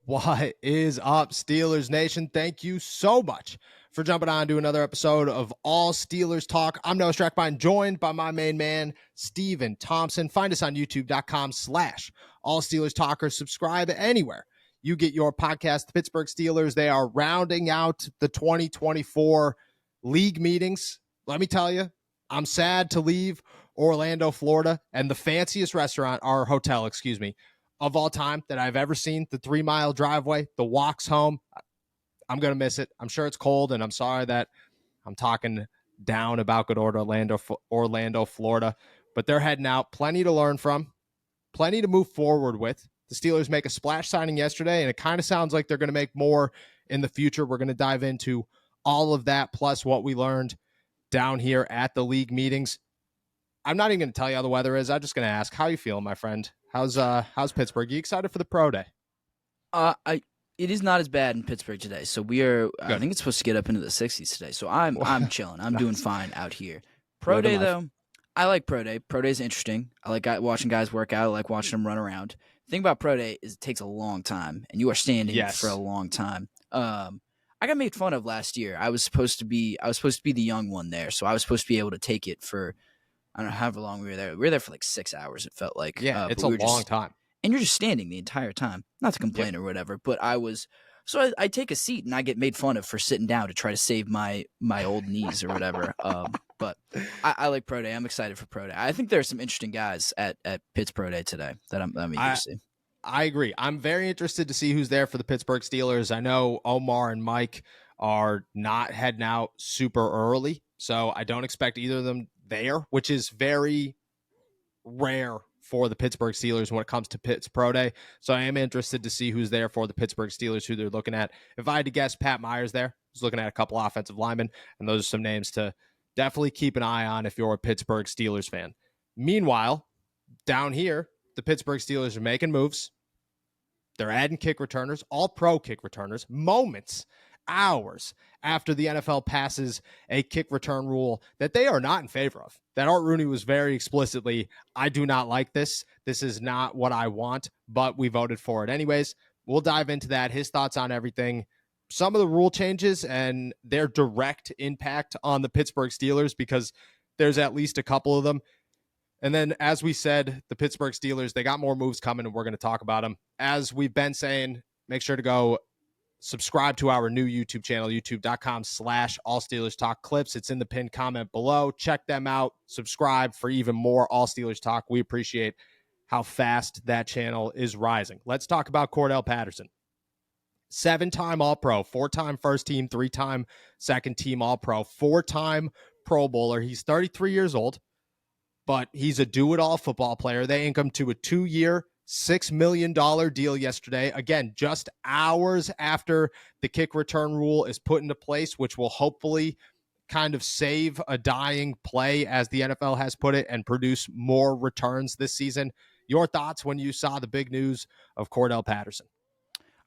What is up, Steelers Nation? Thank you so much for jumping on to another episode of All Steelers Talk. I'm Noah Strackbine, joined by my main man, Steven Thompson. Find us on youtube.com/All Steelers Talk or subscribe anywhere you get your podcast. The Pittsburgh Steelers, they are rounding out the 2024 league meetings. Let me tell you, I'm sad to leave Orlando, Florida, and the fanciest restaurant, or hotel, of all time that I've ever seen. The 3-mile driveway, the walks home. I'm going to miss it. I'm sure it's cold, and I'm sorry that I'm talking down about good old Orlando, Florida. But they're heading out. Plenty to learn from, plenty to move forward with. The Steelers make a splash signing yesterday, and it kind of sounds like they're going to make more in the future. We're going to dive into all of that, plus what we learned down here at the league meetings. I'm not even going to tell you how the weather is. I'm just going to ask, how you feeling, my friend? How's Pittsburgh? You excited for the pro day? It is not as bad in Pittsburgh today. So we are. Good. I think it's supposed to get up into the 60s today. So I'm chilling. I'm doing fine out here. Pro day though, I like pro day. Pro day is interesting. I like watching guys work out. I like watching them run around. The thing about pro day is it takes a long time, and you are standing for a long time. I got made fun of last year. I was supposed to be the young one there, so I was supposed to be able to take it for. I don't know however long we were there. We were there for like 6 hours, it felt like. Yeah, it's a long time. And you're just standing the entire time. Not to complain or whatever, but I take a seat and I get made fun of for sitting down to try to save my old knees or whatever. But I like Pro Day. I'm excited for Pro Day. I think there are some interesting guys at Pitt's Pro Day today that I'm eager to see. I agree. I'm very interested to see who's there for the Pittsburgh Steelers. I know Omar and Mike are not heading out super early, so I don't expect either of them there, which is very rare for the Pittsburgh Steelers when it comes to Pitt's Pro Day. So I am interested to see who's there for the Pittsburgh Steelers, who they're looking at. If I had to guess, Pat Myers there. He's looking at a couple offensive linemen, and those are some names to definitely keep an eye on if you're a Pittsburgh Steelers fan. Meanwhile, down here, the Pittsburgh Steelers are making moves. They're adding kick returners, all pro kick returners, hours after the NFL passes a kick return rule that they are not in favor of. That Art Rooney was very explicitly, I do not like this. This is not what I want, but we voted for it anyways. We'll dive into that, his thoughts on everything, some of the rule changes and their direct impact on the Pittsburgh Steelers, because there's at least a couple of them. And then, as we said, the Pittsburgh Steelers, they got more moves coming, and we're going to talk about them. As we've been saying, make sure to go subscribe to our new YouTube channel, youtube.com/All Steelers Talk Clips. It's in the pinned comment below. Check them out. Subscribe for even more All Steelers Talk. We appreciate how fast that channel is rising. Let's talk about Cordarrelle Patterson. 7-time All-Pro, 4-time first team, 3-time second team All-Pro, 4-time Pro Bowler. He's 33 years old, but he's a do-it-all football player. They inked him to a 2-year, $6 million deal yesterday. Again, just hours after the kick return rule is put into place, which will hopefully kind of save a dying play, as the NFL has put it, and produce more returns this season. Your thoughts when you saw the big news of Cordarrelle Patterson?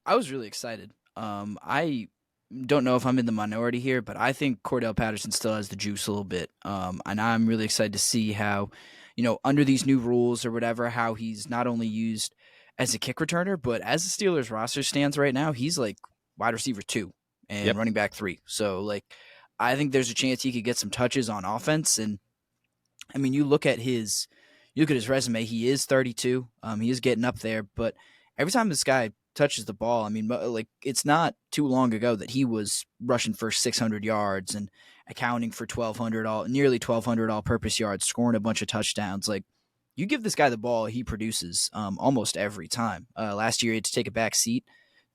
I was really excited. I don't know if I'm in the minority here, but I think Cordarrelle Patterson still has the juice a little bit. And I'm really excited to see how, under these new rules or whatever, how he's not only used as a kick returner, but as the Steelers roster stands right now, he's like wide receiver 2 and running back 3. So I think there's a chance he could get some touches on offense. And I mean, you look at his resume, he is 32. He is getting up there, but every time this guy touches the ball, I mean, it's not too long ago that he was rushing for 600 yards and accounting for nearly 1,200 all-purpose yards, scoring a bunch of touchdowns. You give this guy the ball, he produces almost every time. Last year, he had to take a back seat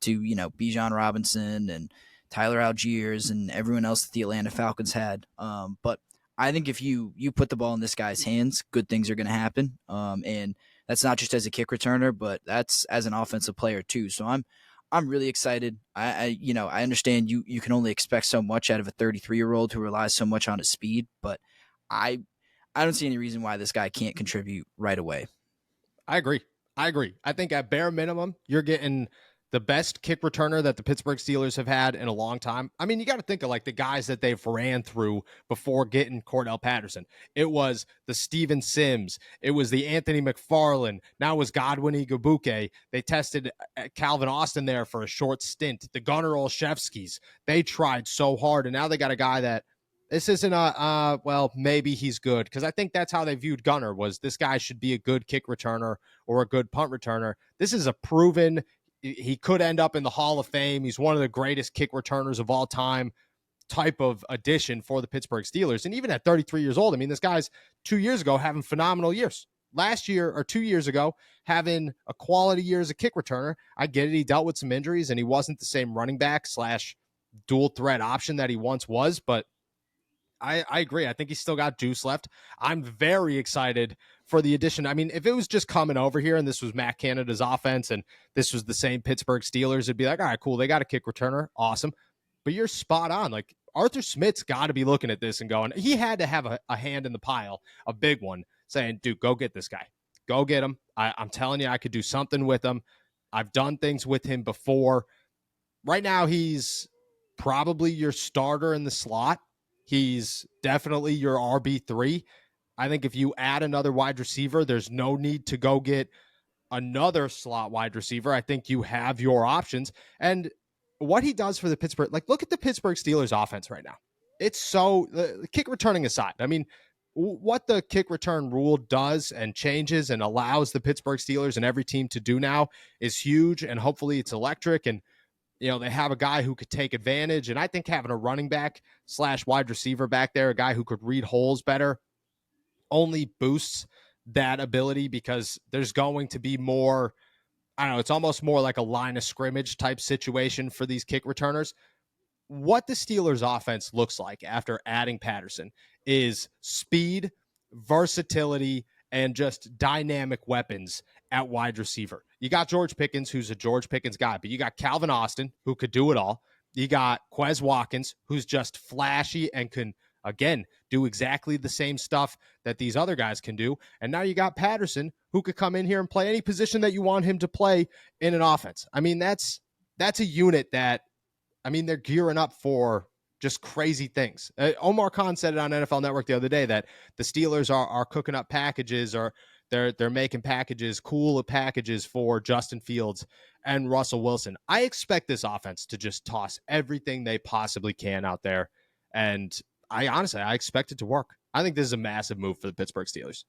to Bijan Robinson and Tyler Algiers and everyone else that the Atlanta Falcons had. But I think if you put the ball in this guy's hands, good things are going to happen. And that's not just as a kick returner, but that's as an offensive player too. So I'm really excited. I understand you can only expect so much out of a 33-year-old who relies so much on his speed, but I don't see any reason why this guy can't contribute right away. I agree. I think at bare minimum, you're getting the best kick returner that the Pittsburgh Steelers have had in a long time. I mean, you got to think of like the guys that they've ran through before getting Cordarrelle Patterson. It was the Steven Sims. It was the Anthony McFarland. Now it was Godwin Igabuke. They tested Calvin Austin there for a short stint. The Gunnar Olszewskis. They tried so hard, and now they got a guy that this isn't well, maybe he's good, because I think that's how they viewed Gunnar, was this guy should be a good kick returner or a good punt returner. This is a proven, he could end up in the Hall of Fame. He's one of the greatest kick returners of all time type of addition for the Pittsburgh Steelers. And even at 33 years old, I mean, this guy's 2 years ago having phenomenal years. Last year or 2 years ago, having a quality year as a kick returner. I get it. He dealt with some injuries and he wasn't the same running back / dual threat option that he once was, but I agree. I think he's still got juice left. I'm very excited for the addition. I mean, if it was just coming over here and this was Matt Canada's offense and this was the same Pittsburgh Steelers, it'd be like, all right, cool. They got a kick returner. Awesome. But you're spot on. Like, Arthur Smith's got to be looking at this and going, he had to have a hand in the pile, a big one, saying, dude, go get this guy. Go get him. I'm telling you, I could do something with him. I've done things with him before. Right now, he's probably your starter in the slot. He's definitely your RB3. I think if you add another wide receiver, there's no need to go get another slot wide receiver. I think you have your options. And what he does for the Pittsburgh, like, look at the Pittsburgh Steelers offense right now. It's so, kick returning aside, I mean, what the kick return rule does and changes and allows the Pittsburgh Steelers and every team to do now is huge. And hopefully it's electric. And they have a guy who could take advantage. And I think having a running back / wide receiver back there, a guy who could read holes better, only boosts that ability, because there's going to be more, I don't know, it's almost more like a line of scrimmage type situation for these kick returners. What the Steelers offense looks like after adding Patterson is speed, versatility, and just dynamic weapons at wide receiver. You got George Pickens, who's a George Pickens guy, but you got Calvin Austin, who could do it all. You got Quez Watkins, who's just flashy and can, again, do exactly the same stuff that these other guys can do. And now you got Patterson, who could come in here and play any position that you want him to play in an offense. I mean, that's a unit that, I mean, they're gearing up for just crazy things. Omar Khan said it on NFL Network the other day that the Steelers are cooking up packages, or they're making packages, cool packages for Justin Fields and Russell Wilson. I expect this offense to just toss everything they possibly can out there. And I expect it to work. I think this is a massive move for the Pittsburgh Steelers.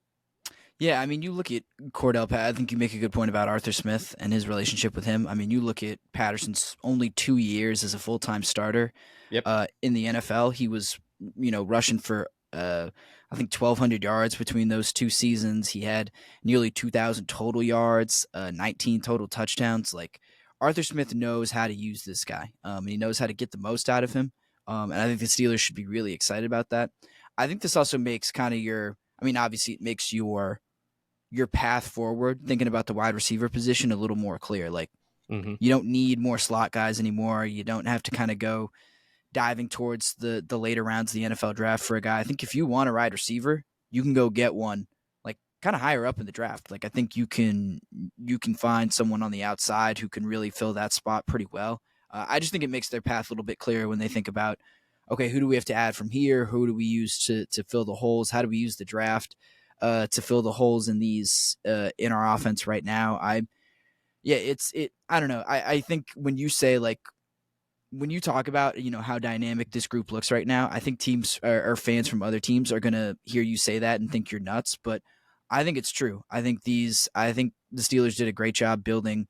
Yeah, I mean, you look at Cordarrelle Patterson. I think you make a good point about Arthur Smith and his relationship with him. I mean, you look at Patterson's only 2 years as a full-time starter. Yep. In the NFL. He was, rushing for, I think, 1,200 yards between those 2 seasons. He had nearly 2,000 total yards, 19 total touchdowns. Like, Arthur Smith knows how to use this guy. He knows how to get the most out of him. And I think the Steelers should be really excited about that. I think this also makes kind of obviously it makes your path forward, thinking about the wide receiver position, a little more clear. Like, you don't need more slot guys anymore. You don't have to kind of go diving towards the later rounds of the NFL draft for a guy. I think if you want a wide receiver, you can go get one like kind of higher up in the draft. Like, I think you can find someone on the outside who can really fill that spot pretty well. I just think it makes their path a little bit clearer when they think about, okay, who do we have to add from here? Who do we use to fill the holes? How do we use the draft to fill the holes in these in our offense right now? I don't know. I think when you say, like, when you talk about, how dynamic this group looks right now, I think teams or fans from other teams are going to hear you say that and think you're nuts. But I think it's true. I think the Steelers did a great job building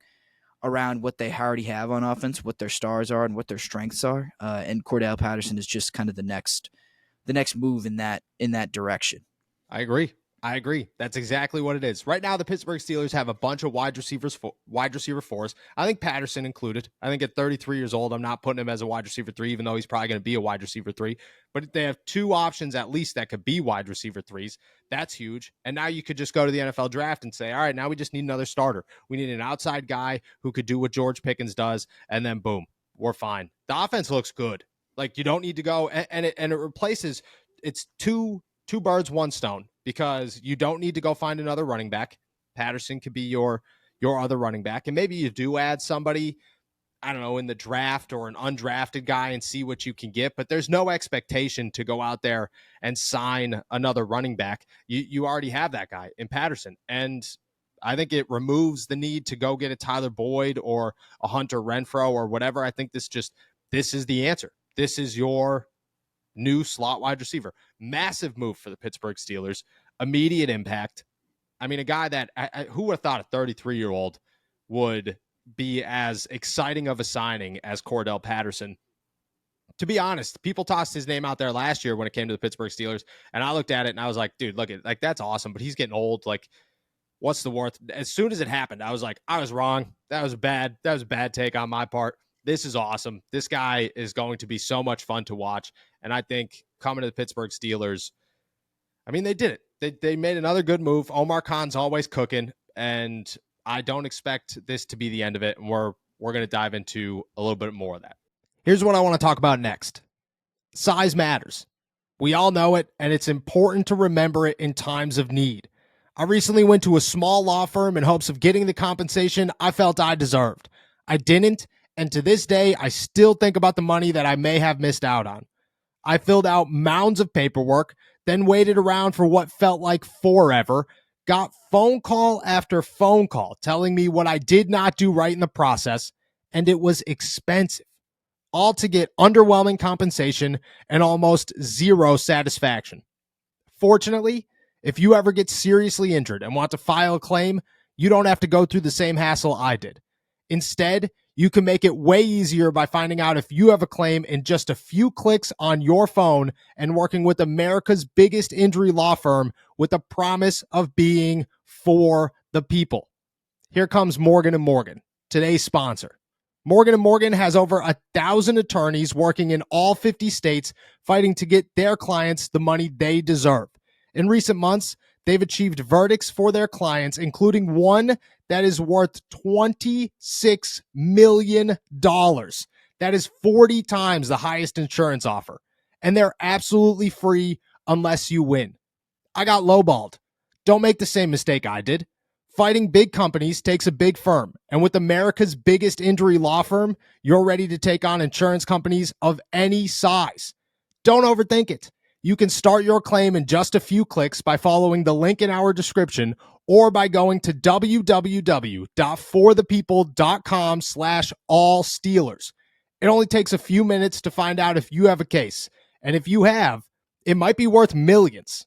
around what they already have on offense, what their stars are and what their strengths are. And Cordarrelle Patterson is just kind of the next move in that direction. I agree. That's exactly what it is. Right now, the Pittsburgh Steelers have a bunch of wide receiver fours. I think Patterson included. I think at 33 years old, I'm not putting him as a wide receiver 3, even though he's probably going to be a wide receiver 3. But they have 2 options at least that could be wide receiver 3s. That's huge. And now you could just go to the NFL draft and say, all right, now we just need another starter. We need an outside guy who could do what George Pickens does, and then boom, we're fine. The offense looks good. Like, you don't need to go, and it replaces. It's two birds, one stone, because you don't need to go find another running back. Patterson could be your other running back. And maybe you do add somebody I don't know, in the draft or an undrafted guy and see what you can get. But there's no expectation to go out there and sign another running back. You already have that guy in Patterson. And I think it removes the need to go get a Tyler Boyd or a Hunter Renfrow or whatever. I think this is the answer. This is your new slot wide receiver. Massive move for the Pittsburgh Steelers. Immediate impact. I mean, a guy that who would have thought a 33-year-old would be as exciting of a signing as Cordarrelle Patterson. To be honest, people tossed his name out there last year when it came to the Pittsburgh Steelers, and I looked at it and I was like, dude, look at like that's awesome, but he's getting old. Like, what's the worth? As soon as it happened, I was like, I was wrong. That was bad. That was a bad take on my part. This is awesome. This guy is going to be so much fun to watch, and I think coming to the Pittsburgh Steelers, I mean, they did it. They made another good move. Omar Khan's always cooking, and I don't expect this to be the end of it. And we're going to dive into a little bit more of that. Here's what I want to talk about next. Size matters. We all know it, and it's important to remember it in times of need. I recently went to a small law firm in hopes of getting the compensation I felt I deserved. I didn't, and to this day, I still think about the money that I may have missed out on. I filled out mounds of paperwork, then waited around for what felt like forever, got phone call after phone call telling me what I did not do right in the process, and it was expensive, all to get underwhelming compensation and almost zero satisfaction. Fortunately, if you ever get seriously injured and want to file a claim, you don't have to go through the same hassle I did. Instead, you can make it way easier by finding out if you have a claim in just a few clicks on your phone and working with America's biggest injury law firm with a promise of being for the people. Here comes Morgan & Morgan, today's sponsor. Morgan & Morgan has over 1,000 attorneys working in all 50 states fighting to get their clients the money they deserve. In recent months, they've achieved verdicts for their clients, including one that is worth $26 million. That is 40 times the highest insurance offer. And they're absolutely free unless you win. I got lowballed. Don't make the same mistake I did. Fighting big companies takes a big firm. And with America's biggest injury law firm, you're ready to take on insurance companies of any size. Don't overthink it. You can start your claim in just a few clicks by following the link in our description or by going to www.forthepeople.com/allsteelers. It only takes a few minutes to find out if you have a case. And if you have, it might be worth millions.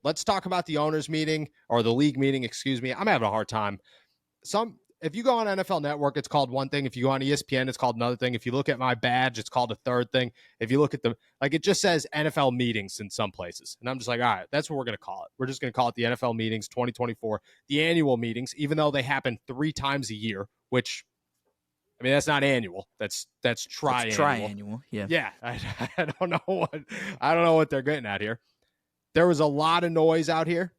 Let's talk about the owners meeting or the league meeting, excuse me. I'm having a hard time. If you go on NFL Network, it's called one thing. If you go on ESPN, it's called another thing. If you look at my badge, it's called a third thing. If you look at it just says NFL meetings in some places. And I'm just like, all right, that's what we're going to call it. We're just going to call it the NFL meetings 2024, the annual meetings, even though they happen 3 times a year, which, I mean, that's not annual. That's triannual. It's triannual, yeah. Yeah. I don't know what they're getting at here. There was a lot of noise out here.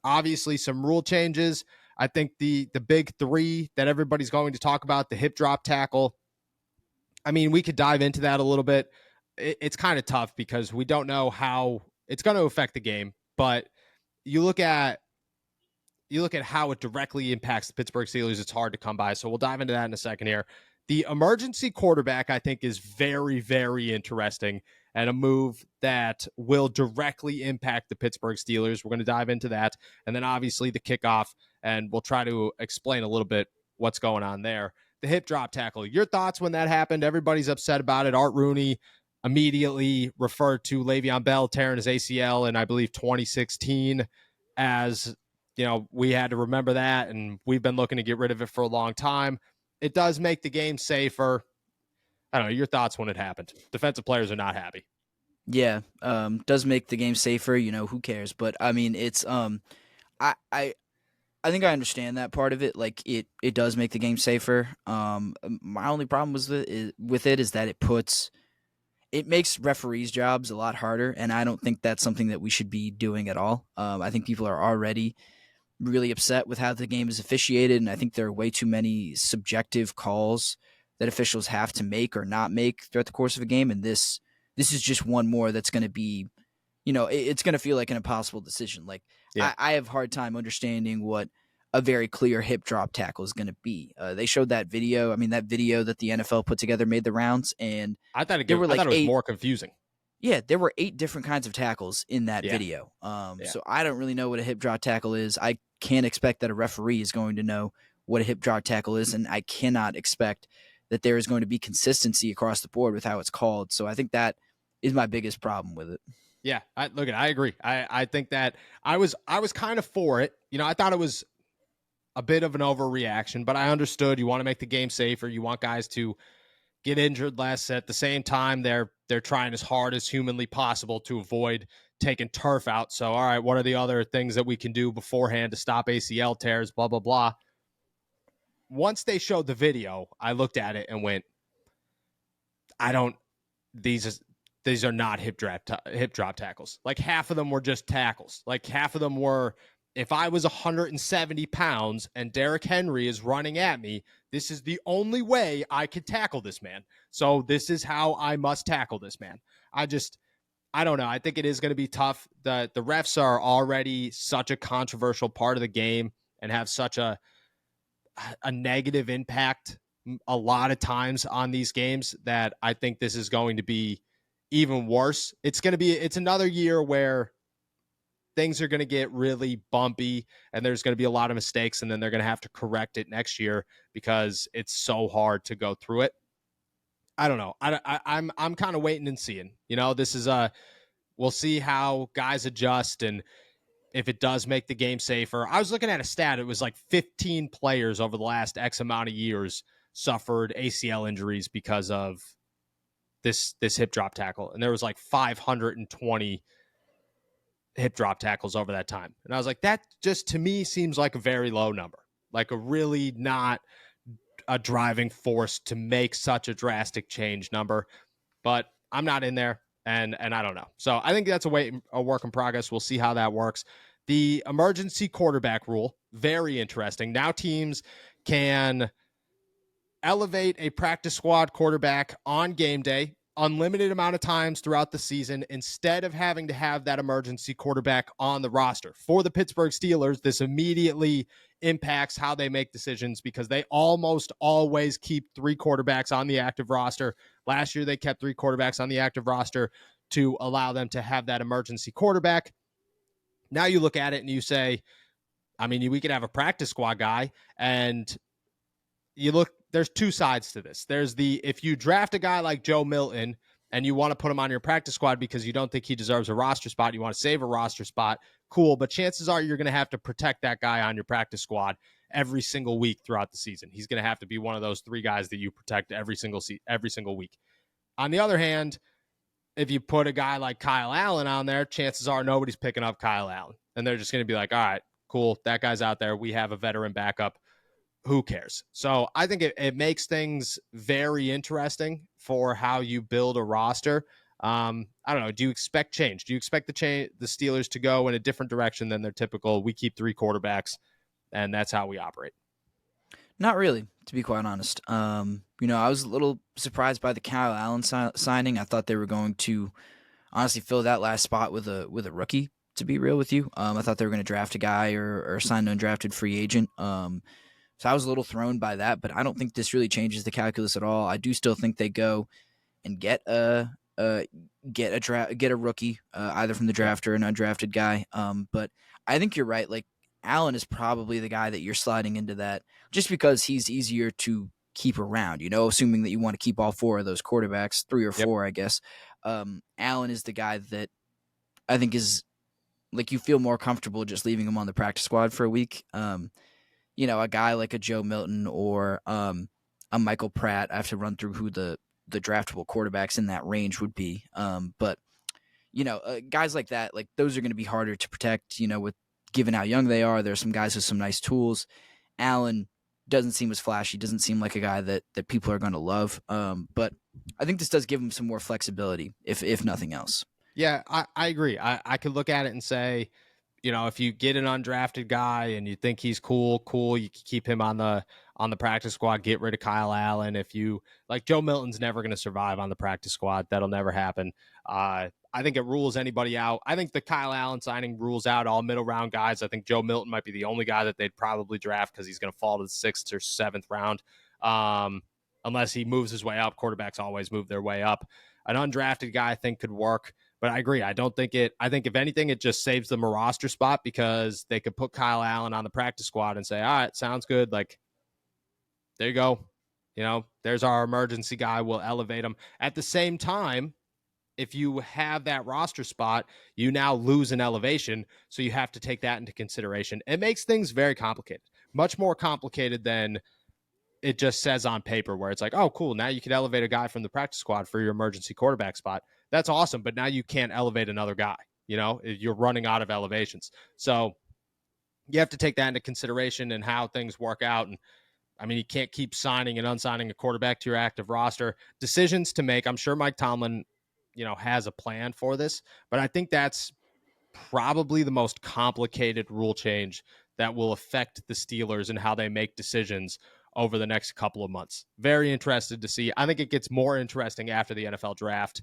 Obviously, some rule changes. I think the big 3 that everybody's going to talk about, the hip drop tackle. I mean, we could dive into that a little bit. It's kind of tough because we don't know how it's going to affect the game. But you look at how it directly impacts the Pittsburgh Steelers. It's hard to come by. So we'll dive into that in a second here. The emergency quarterback, I think, is very, very interesting and a move that will directly impact the Pittsburgh Steelers. We're going to dive into that. And then obviously the kickoff, and we'll try to explain a little bit what's going on there. The hip drop tackle. Your thoughts when that happened? Everybody's upset about it. Art Rooney immediately referred to Le'Veon Bell tearing his ACL in, I believe, 2016 as, we had to remember that, and we've been looking to get rid of it for a long time. It does make the game safer. I don't know, your thoughts when it happened. Defensive players are not happy. Yeah, does make the game safer, who cares? But I mean, it's I think I understand that part of it. Like it does make the game safer. My only problem with it is that it makes referees' jobs a lot harder, and I don't think that's something that we should be doing at all. I think people are already really upset with how the game is officiated, and I think there are way too many subjective calls that officials have to make or not make throughout the course of a game, and this is just one more that's going to be, it's going to feel like an impossible decision. Like, yeah. I have a hard time understanding what a very clear hip drop tackle is going to be. They showed that video. I mean, that video that the NFL put together made the rounds, and there were I like thought it was eight. more confusing. Yeah, there were 8 different kinds of tackles in that Yeah. video. Yeah. So I don't really know what a hip drop tackle is. I can't expect that a referee is going to know what a hip drop tackle is, and I cannot expect that there is going to be consistency across the board with how it's called. So I think that is my biggest problem with it. Yeah, I agree. I think that I was kind of for it. I thought it was a bit of an overreaction, but I understood you want to make the game safer. You want guys to get injured less. At the same time, they're trying as hard as humanly possible to avoid taking turf out. So, all right, what are the other things that we can do beforehand to stop ACL tears? Blah blah blah. Once they showed the video, I looked at it and went, I don't. These are not hip drop tackles. Like half of them were just tackles. Like half of them were, if I was 170 pounds and Derrick Henry is running at me, this is the only way I could tackle this man. So this is how I must tackle this man. I don't know. I think it is going to be tough. The refs are already such a controversial part of the game and have such a negative impact a lot of times on these games that I think this is going to be even worse. It's another year where things are going to get really bumpy and there's going to be a lot of mistakes, and then they're going to have to correct it next year because it's so hard to go through it. I don't know. I'm kind of waiting and seeing. This is we'll see how guys adjust and if it does make the game safer. I was looking at a stat. It was like 15 players over the last X amount of years suffered ACL injuries because of this hip drop tackle. And there was like 520 hip drop tackles over that time. And I was like, that just to me seems like a very low number, like a really not a driving force to make such a drastic change number. But I'm not in there, and I don't know. So I think that's a work in progress. We'll see how that works. The emergency quarterback rule, very interesting. Now teams can elevate a practice squad quarterback on game day, unlimited amount of times throughout the season, instead of having to have that emergency quarterback on the roster. For the Pittsburgh Steelers, this immediately impacts how they make decisions because they almost always keep 3 quarterbacks on the active roster. Last year, they kept 3 quarterbacks on the active roster to allow them to have that emergency quarterback. Now you look at it and you say, I mean, we could have a practice squad guy, and you look, there's 2 sides to this. There's if you draft a guy like Joe Milton and you want to put him on your practice squad because you don't think he deserves a roster spot, you want to save a roster spot, cool. But chances are you're going to have to protect that guy on your practice squad every single week throughout the season. He's going to have to be one of those 3 guys that you protect every single week. On the other hand, if you put a guy like Kyle Allen on there, chances are nobody's picking up Kyle Allen. And they're just going to be like, all right, cool. That guy's out there. We have a veteran backup. Who cares? So I think it makes things very interesting for how you build a roster. I don't know. Do you expect change? Do you expect the Steelers to go in a different direction than their typical, we keep 3 quarterbacks and that's how we operate? Not really, to be quite honest. I was a little surprised by the Kyle Allen signing. I thought they were going to honestly fill that last spot with a rookie, to be real with you. I thought they were going to draft a guy or sign an undrafted free agent. So I was a little thrown by that, but I don't think this really changes the calculus at all. I do still think they go and get a rookie, either from the draft or an undrafted guy. But I think you're right. Like Allen is probably the guy that you're sliding into that just because he's easier to keep around, assuming that you want to keep all 4 of those quarterbacks, 3 or 4, I guess. Allen is the guy that I think is like you feel more comfortable just leaving him on the practice squad for a week. A guy like a Joe Milton or a Michael Pratt, I have to run through who the draftable quarterbacks in that range would be. But guys like that, like those are going to be harder to protect, with given how young they are. There's some guys with some nice tools. Allen doesn't seem as flashy, doesn't seem like a guy that people are going to love. But I think this does give him some more flexibility, if nothing else. Yeah, I agree. I could look at it and say, if you get an undrafted guy and you think he's cool, you can keep him on the practice squad, get rid of Kyle Allen. If you like Joe Milton's never going to survive on the practice squad. That'll never happen. I I think it rules anybody out. I think the Kyle Allen signing rules out all middle round guys. I think Joe Milton might be the only guy that they'd probably draft because he's going to fall to the 6th or 7th round. Unless he moves his way up. Quarterbacks always move their way up. An undrafted guy I think could work. But I agree. I think if anything, it just saves them a roster spot because they could put Kyle Allen on the practice squad and say, all right, sounds good. Like, there you go. There's our emergency guy. We'll elevate him. At the same time, if you have that roster spot, you now lose an elevation. So you have to take that into consideration. It makes things very complicated, much more complicated than it just says on paper, where it's like, oh, cool. Now you can elevate a guy from the practice squad for your emergency quarterback spot. That's awesome. But now you can't elevate another guy. You're running out of elevations. So you have to take that into consideration and how things work out. And I mean, you can't keep signing and unsigning a quarterback to your active roster. Decisions to make. I'm sure Mike Tomlin, has a plan for this, but I think that's probably the most complicated rule change that will affect the Steelers and how they make decisions over the next couple of months. Very interested to see. I think it gets more interesting after the NFL draft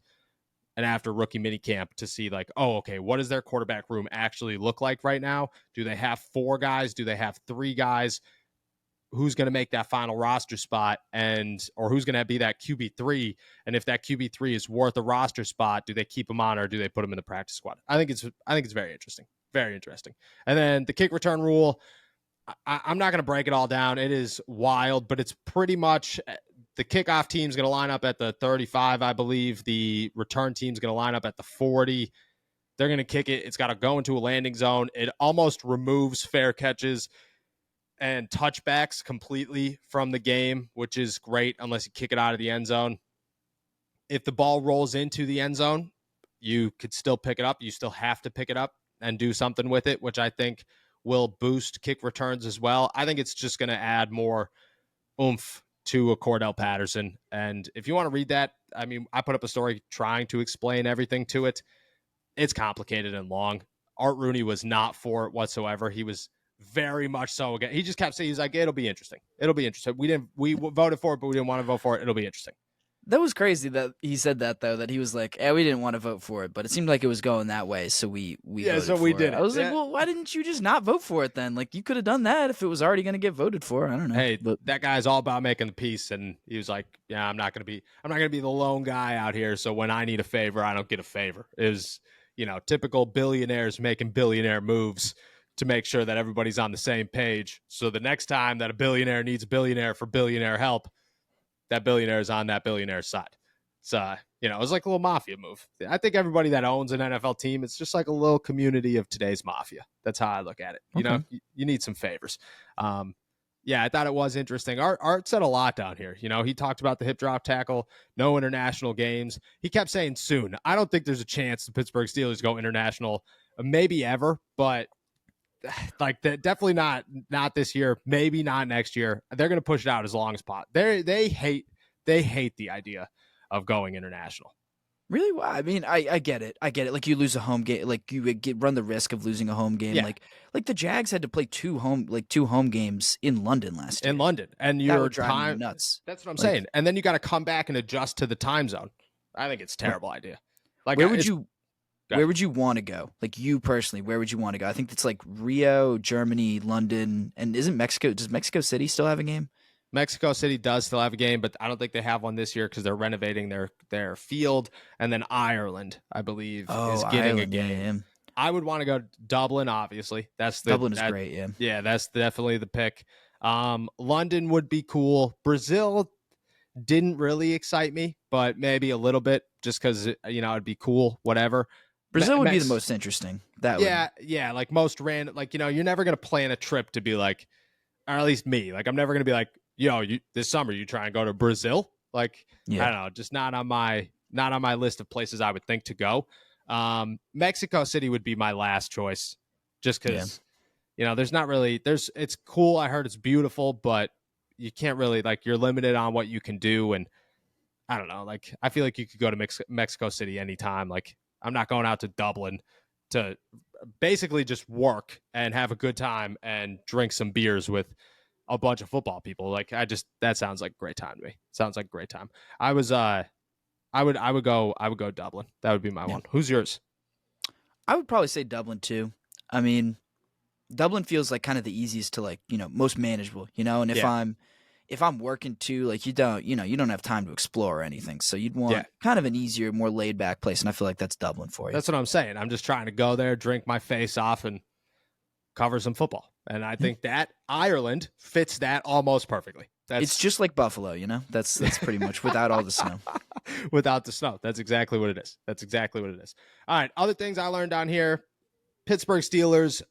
and after rookie minicamp to see like, oh, okay, what does their quarterback room actually look like right now? Do they have 4 guys? Do they have 3 guys? Who's going to make that final roster spot or who's going to be that QB3? And if that QB3 is worth a roster spot, do they keep him on or do they put him in the practice squad? I think it's very interesting. Very interesting. And then the kick return rule, I'm not going to break it all down. It is wild, but it's pretty much the kickoff team's going to line up at the 35, I believe. The return team's going to line up at the 40. They're going to kick it. It's got to go into a landing zone. It almost removes fair catches and touchbacks completely from the game, which is great unless you kick it out of the end zone. If the ball rolls into the end zone, you could still pick it up. You still have to pick it up and do something with it, which I think will boost kick returns as well. I think it's just going to add more oomph to a Cordarrelle Patterson. And if you want to read that, I mean, I put up a story trying to explain everything to it. It's complicated and long. Art Rooney was not for it whatsoever. He was very much so again. He just kept saying, he's like, it'll be interesting. It'll be interesting. We voted for it, but we didn't want to vote for it. It'll be interesting. That was crazy that he said that, though, that he was like, we didn't want to vote for it, but it seemed like it was going that way, so we voted so we for did it. I was like, well, why didn't you just not vote for it then? Like, you could have done that if it was already going to get voted for. I don't know. Hey, but that guy's all about making the peace, and he was like, yeah, I'm not gonna be the lone guy out here, so when I need a favor, I don't get a favor. It was, typical billionaires making billionaire moves to make sure that everybody's on the same page. So the next time that a billionaire needs a billionaire for billionaire help, that billionaire is on that billionaire's side. It's it was like a little mafia move. I think everybody that owns an NFL team, it's just like a little community of today's mafia. That's how I look at it. Okay. You need some favors. I thought it was interesting. Art said a lot down here. He talked about the hip drop tackle, no international games. He kept saying soon. I don't think there's a chance the Pittsburgh Steelers go international, maybe ever, but like definitely not this year, maybe not next year. They're going to push it out as long as possible. They hate the idea of going international. Really? Well, I mean, I get it. Like, you lose a home game, like you run the risk of losing a home game. Yeah. Like the Jags had to play two home games in London last year. In London, and that your would drive me time nuts. That's what I'm saying. And then you got to come back and adjust to the time zone. I think it's a terrible idea. Like, where would you want to go? Like, you personally, where would you want to go? I think it's like Rio, Germany, London, and isn't Mexico? Does Mexico City still have a game? Mexico City does still have a game, but I don't think they have one this year because they're renovating their field. And then Ireland, I believe, is getting a game. Yeah. I would want to go to Dublin, obviously. Dublin is great, yeah. Yeah, that's definitely the pick. London would be cool. Brazil didn't really excite me, but maybe a little bit just because, it'd be cool, whatever. Brazil would be the most interesting. Yeah, like most random, like, you're never going to plan a trip to be like, or at least me, like, I'm never going to be like, this summer you try and go to Brazil. Like, yeah. I don't know, just not on my list of places I would think to go. Mexico City would be my last choice just because, there's not really, it's cool. I heard it's beautiful, but you can't really, like, you're limited on what you can do. And I don't know, like, I feel like you could go to Mexico City anytime. Like, I'm not going out to Dublin to basically just work and have a good time and drink some beers with a bunch of football people. Like, that sounds like a great time to me. Sounds like a great time. I was I would go Dublin. That would be my Yeah. one. Who's yours? I would probably say Dublin too. I mean, Dublin feels like kind of the easiest to like, most manageable, and if Yeah. I'm working too, like you don't have time to explore or anything. So you'd Yeah. want kind of an easier, more laid back place. And I feel like that's Dublin for you. That's what I'm saying. I'm just trying to go there, drink my face off, and cover some football. And I Yeah. think that Ireland fits that almost perfectly. It's That's just like Buffalo, that's pretty much without all the snow. without the snow. That's exactly what it is. That's exactly what it is. All right. Other things I learned down here. Pittsburgh Steelers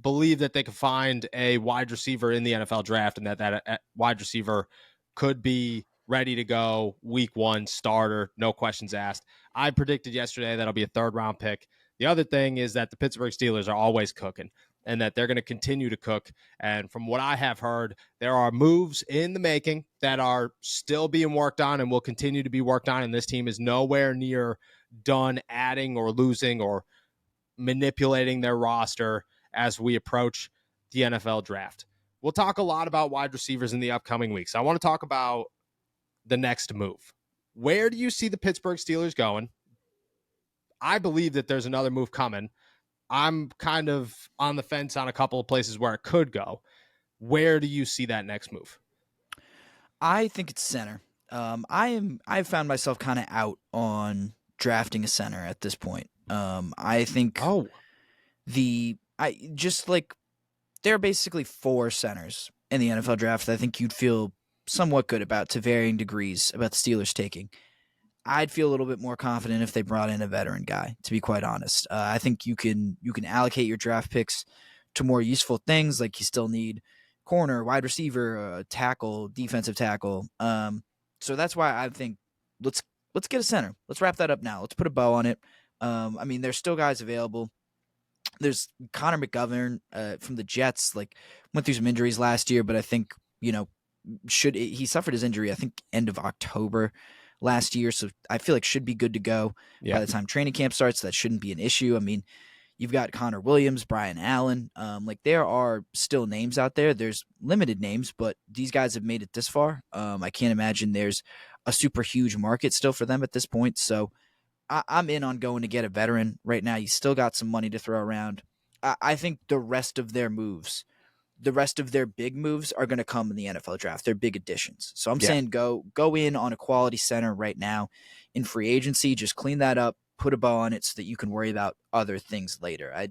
believe that they could find a wide receiver in the NFL draft, and that wide receiver could be ready to go week one starter, no questions asked. I predicted yesterday that'll be a third round pick. The other thing is that the Pittsburgh Steelers are always cooking and that they're going to continue to cook. And from what I have heard, there are moves in the making that are still being worked on and will continue to be worked on. And this team is nowhere near done adding or losing or manipulating their roster as we approach the NFL draft. We'll talk a lot about wide receivers in the upcoming weeks. I want to talk about the next move. Where do you see the Pittsburgh Steelers going? I believe that there's another move coming. I'm kind of on the fence on a couple of places where it could go. Where do you see that next move? I think it's center. I've found myself kind of out on drafting a center at this point. I think Oh, I just like there are basically four centers in the NFL draft that I think you'd feel somewhat good about to varying degrees about the Steelers taking. I'd feel a little bit more confident if they brought in a veteran guy, to be quite honest. I think you can allocate your draft picks to more useful things, like you still need corner, wide receiver, tackle, defensive tackle. So that's why I think let's let's get a center. Let's wrap that up now. Let's put a bow on it. I mean, there's still guys available. There's Connor McGovern from the Jets. Like went through some injuries last year, but I think should he suffered his injury I think end of October last year, so I feel like should be good to go by yeah. the time training camp starts. That shouldn't be an issue. I mean, you've got Connor Williams, Brian Allen. Like there are still names out there. There's limited names, but these guys have made it this far. I can't imagine there's a super huge market still for them at this point. So I'm in on going to get a veteran right now. You still got some money to throw around. I think the rest of their moves, the rest of their big moves are going to come in the NFL draft. They're big additions. So I'm Yeah. saying go in on a quality center right now in free agency. Just clean that up, put a bow on it so that you can worry about other things later. I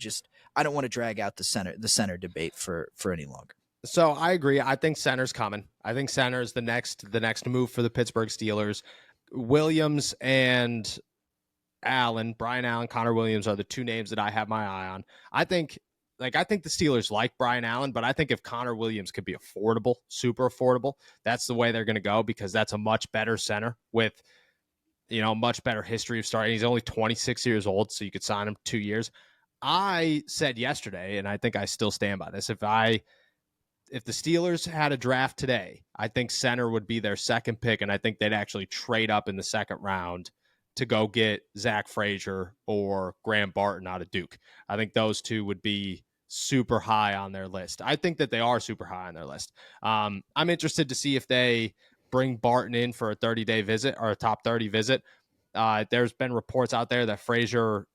don't want to drag out the center debate for any longer. So I agree. I think center's coming. I think center is the next move for the Pittsburgh Steelers. Williams and Brian Allen, Connor Williams are the two names that I have my eye on. I think the Steelers like Brian Allen, but I think if Connor Williams could be affordable, super affordable, that's the way they're going to go because that's a much better center with, much better history of starting. He's only 26 years old, so you could sign him 2 years. I said yesterday, and I think I still stand by this, if the Steelers had a draft today, I think center would be their second pick, and I think they'd actually trade up in the second round to go get Zach Frazier or Graham Barton out of Duke. I think those two would be super high on their list. I think that they are super high on their list. I'm interested to see if they bring Barton in for a 30-day visit or a top 30 visit. There's been reports out there that Frazier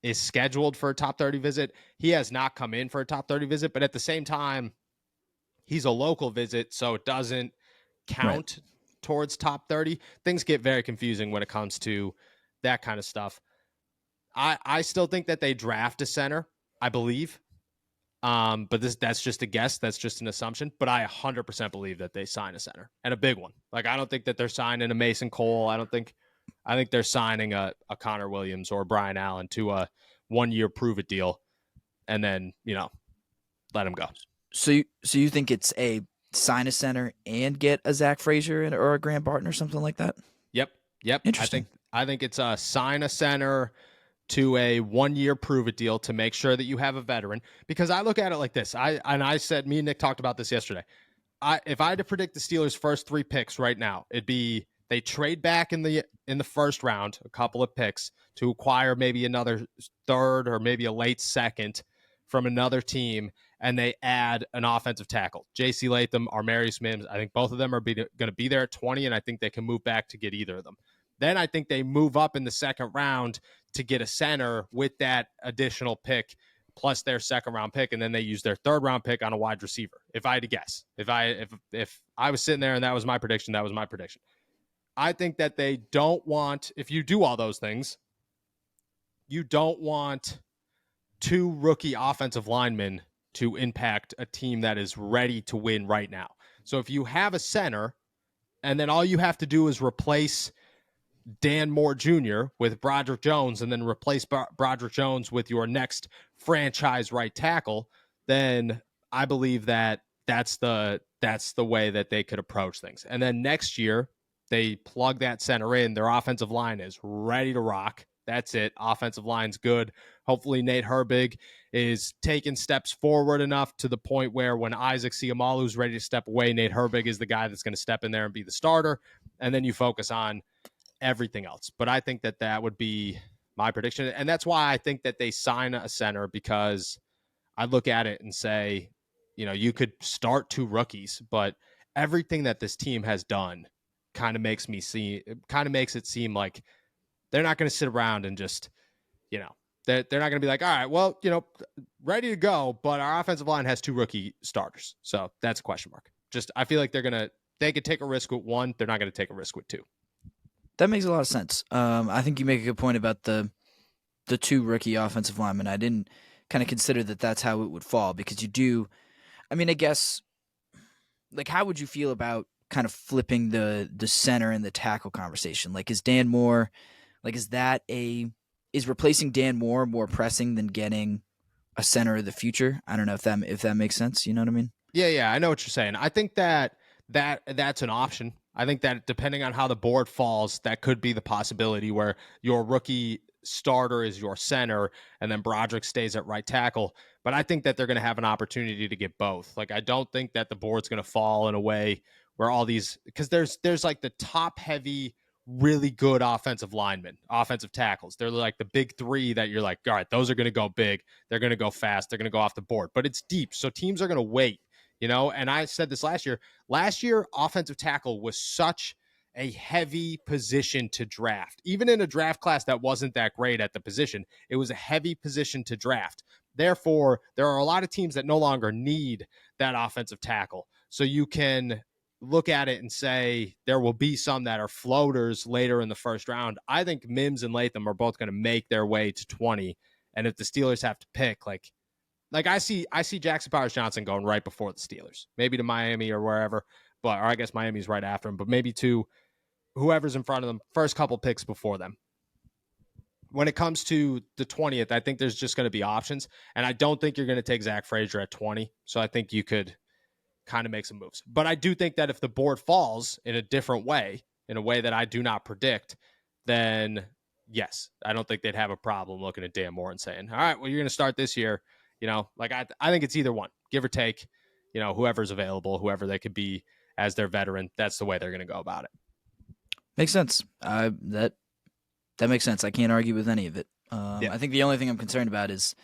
is scheduled for a top 30 visit. He has not come in for a top 30 visit, but at the same time, he's a local visit, so it doesn't count towards top 30. Things get very confusing when it comes to that kind of stuff. I still think that they draft a center, I believe. But that's just a guess. That's just an assumption. But I 100% believe that they sign a center and a big one. Like I don't think that they're signing a Mason Cole. I think they're signing a Connor Williams or Brian Allen to a 1-year prove it deal, and then let him go. So you think it's a sign a center and get a Zach Frazier or a Graham Barton or something like that? Yep. Interesting. I think it's a sign a center to a 1-year prove it deal to make sure that you have a veteran. Because I look at it like this. I said, me and Nick talked about this yesterday. If I had to predict the Steelers' first 3 picks right now, it'd be they trade back in the first round, a couple of picks to acquire maybe another third or maybe a late second from another team, and they add an offensive tackle. J.C. Latham, Armarius Mims, I think both of them are going to be there at 20, and I think they can move back to get either of them. Then I think they move up in the second round to get a center with that additional pick plus their second round pick, and then they use their third round pick on a wide receiver. If I had to guess, if I was sitting there and that was my prediction, that was my prediction. I think that they don't want, if you do all those things, you don't want two rookie offensive linemen to impact a team that is ready to win right now. So if you have a center and then all you have to do is replace Dan Moore Jr. with Broderick Jones and then replace Broderick Jones with your next franchise right tackle, then I believe that that's the way that they could approach things. And then next year, they plug that center in. Their offensive line is ready to rock. That's it. Offensive line's good. Hopefully Nate Herbig is taking steps forward enough to the point where when Isaac Seumalo is ready to step away, Nate Herbig is the guy that's going to step in there and be the starter. And then you focus on everything else. But I think that that would be my prediction. And that's why I think that they sign a center, because I look at it and say, you know, you could start two rookies, but everything that this team has done kind of makes it seem like they're not going to sit around and just, you know, they're not going to be like, all right, well, you know, ready to go, but our offensive line has two rookie starters. So that's a question mark. Just, I feel like they could take a risk with one. They're not going to take a risk with two. That makes a lot of sense. I think you make a good point about the two rookie offensive linemen. I didn't kind of consider that that's how it would fall, because you do. I mean, I guess, like, how would you feel about kind of flipping the center and the tackle conversation? Like, is Dan Moore, like, is replacing Dan Moore more pressing than getting a center of the future? I don't know if that makes sense. You know what I mean? Yeah, I know what you're saying. I think that's an option. I think that depending on how the board falls, that could be the possibility where your rookie starter is your center and then Broderick stays at right tackle. But I think that they're going to have an opportunity to get both. Like, I don't think that the board's going to fall in a way where all these, because there's like the top heavy, really good offensive linemen, offensive tackles. They're like the big three that you're like, all right, those are going to go big. They're going to go fast. They're going to go off the board, but it's deep. So teams are going to wait, you know? And I said this last year. Last year, offensive tackle was such a heavy position to draft. Even in a draft class that wasn't that great at the position, it was a heavy position to draft. Therefore, there are a lot of teams that no longer need that offensive tackle. So you can look at it and say there will be some that are floaters later in the first round. I think Mims and Latham are both going to make their way to 20. And if the Steelers have to pick, like I see Jackson Powers Johnson going right before the Steelers, maybe to Miami or wherever, or I guess Miami's right after him, but maybe to whoever's in front of them, first couple picks before them. When it comes to the 20th, I think there's just going to be options, and I don't think you're going to take Zach Frazier at 20. So I think you could kind of make some moves. But I do think that if the board falls in a different way, in a way that I do not predict, then yes, I don't think they'd have a problem looking at Dan Moore and saying, all right, well, you're going to start this year. You know, like I think it's either one, give or take, you know, whoever's available, whoever they could be as their veteran, that's the way they're going to go about it. Makes sense. That makes sense. I can't argue with any of it. Yeah. I think the only thing I'm concerned about is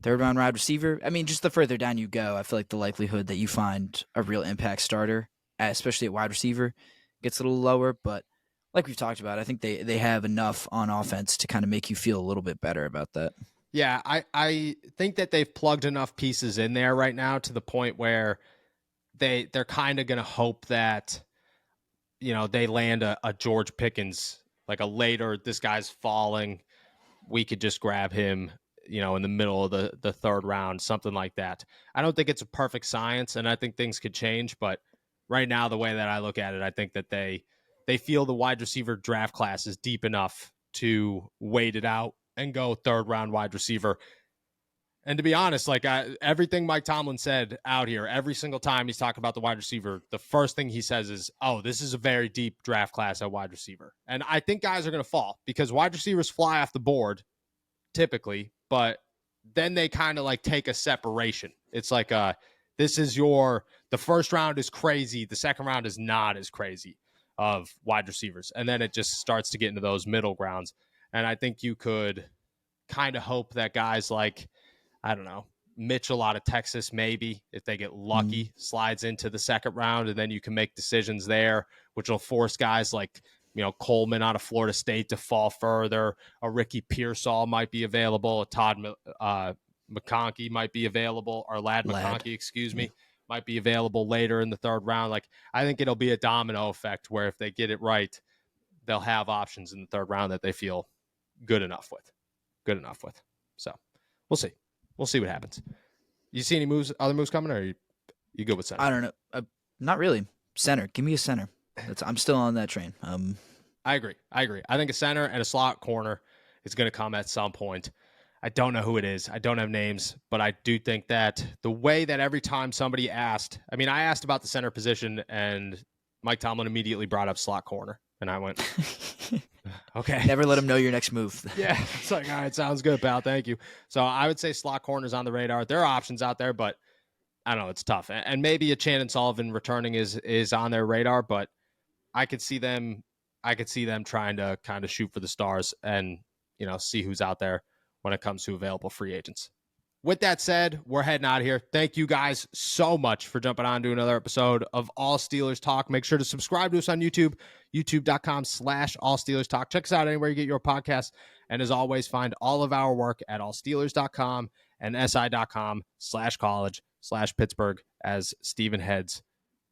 third round wide receiver. I mean, just the further down you go, I feel like the likelihood that you find a real impact starter, especially at wide receiver, gets a little lower. But like we've talked about, I think they have enough on offense to kind of make you feel a little bit better about that. Yeah, I think that they've plugged enough pieces in there right now to the point where they're kind of going to hope that, you know, they land a George Pickens, like a later, this guy's falling, we could just grab him, you know, in the middle of the third round, something like that. I don't think it's a perfect science, and I think things could change, but right now, the way that I look at it, I think that they feel the wide receiver draft class is deep enough to wait it out and go third round wide receiver. And to be honest, like everything Mike Tomlin said out here, every single time he's talking about the wide receiver, the first thing he says is, oh, this is a very deep draft class at wide receiver. And I think guys are going to fall because wide receivers fly off the board typically, but then they kind of like take a separation. It's like this is the first round is crazy. The second round is not as crazy of wide receivers. And then it just starts to get into those middle grounds. And I think you could kind of hope that guys like, I don't know, Mitchell out of Texas, maybe, if they get lucky, slides into the second round, and then you can make decisions there, which will force guys like Coleman out of Florida State to fall further. A Ricky Pearsall might be available. A Todd McConkey might be available, or Lad McConkey, excuse me, might be available later in the third round. Like, I think it'll be a domino effect where if they get it right, they'll have options in the third round that they feel good enough with. So we'll see. We'll see what happens. You see any other moves coming, or are you good with center? I don't know. Not really. Center. Give me a center. I'm still on that train. I agree. I think a center and a slot corner is going to come at some point. I don't know who it is. I don't have names, but I do think that the way that every time somebody asked, I asked about the center position, and Mike Tomlin immediately brought up slot corner, and I went, okay. Never let him know your next move. Yeah, it's like, all right, sounds good, pal. Thank you. So I would say slot corner's on the radar. There are options out there, but I don't know. It's tough. And maybe a Chandon Sullivan returning is on their radar, but I could see them trying to kind of shoot for the stars and, see who's out there when it comes to available free agents. With that said, we're heading out of here. Thank you guys so much for jumping on to another episode of All Steelers Talk. Make sure to subscribe to us on YouTube, youtube.com/All Steelers Talk. Check us out anywhere you get your podcasts. And as always, find all of our work at allsteelers.com and si.com/college/Pittsburgh as Steven heads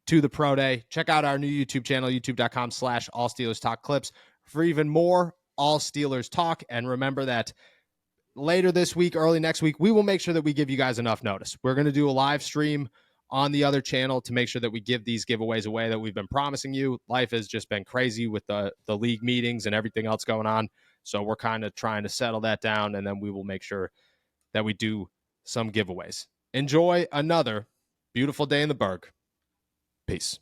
to the pro day. Check out our new YouTube channel, youtube.com/All Steelers Talk clips for even more All Steelers Talk. And remember that later this week, early next week, we will make sure that we give you guys enough notice. We're going to do a live stream on the other channel to make sure that we give these giveaways away that we've been promising you. Life has just been crazy with the league meetings and everything else going on. So we're kind of trying to settle that down, and then we will make sure that we do some giveaways. Enjoy another beautiful day in the Berg. Peace.